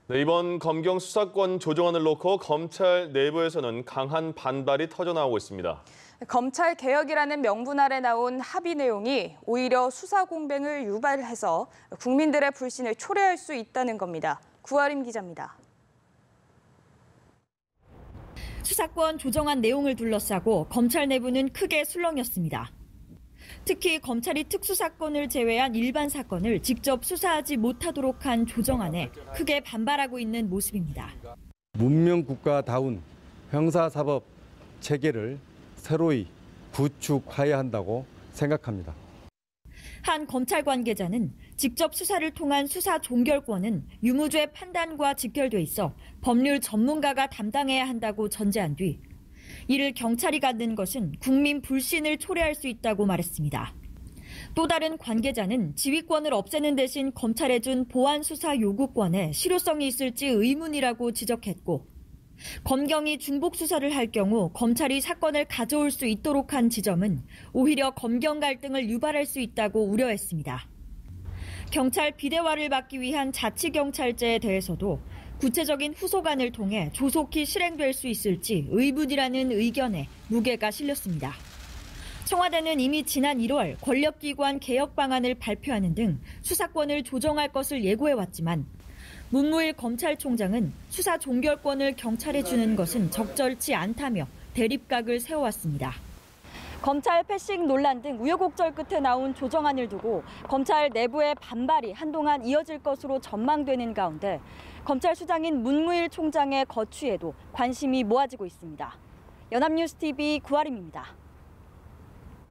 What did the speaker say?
네, 이번 검경 수사권 조정안을 놓고 검찰 내부에서는 강한 반발이 터져나오고 있습니다. 검찰 개혁이라는 명분 아래 나온 합의 내용이 오히려 수사 공백을 유발해서 국민들의 불신을 초래할 수 있다는 겁니다. 구아림 기자입니다. 수사권 조정안 내용을 둘러싸고 검찰 내부는 크게 술렁였습니다. 특히 검찰이 특수사건을 제외한 일반 사건을 직접 수사하지 못하도록 한 조정안에 크게 반발하고 있는 모습입니다. 문명국가다운 형사사법 체계를 새로이 구축해야 한다고 생각합니다. 한 검찰 관계자는 직접 수사를 통한 수사 종결권은 유무죄 판단과 직결돼 있어 법률 전문가가 담당해야 한다고 전제한 뒤 이를 경찰이 갖는 것은 국민 불신을 초래할 수 있다고 말했습니다. 또 다른 관계자는 지휘권을 없애는 대신 검찰에 준 보안 수사 요구권에 실효성이 있을지 의문이라고 지적했고 검경이 중복 수사를 할 경우 검찰이 사건을 가져올 수 있도록 한 지점은 오히려 검경 갈등을 유발할 수 있다고 우려했습니다. 경찰 비대화를 막기 위한 자치경찰제에 대해서도 구체적인 후속안을 통해 조속히 실행될 수 있을지 의문이라는 의견에 무게가 실렸습니다. 청와대는 이미 지난 1월 권력기관 개혁 방안을 발표하는 등 수사권을 조정할 것을 예고해왔지만 문무일 검찰총장은 수사 종결권을 경찰에 주는 것은 적절치 않다며 대립각을 세워왔습니다. 검찰 패싱 논란 등 우여곡절 끝에 나온 조정안을 두고 검찰 내부의 반발이 한동안 이어질 것으로 전망되는 가운데 검찰 수장인 문무일 총장의 거취에도 관심이 모아지고 있습니다. 연합뉴스TV 구아림입니다.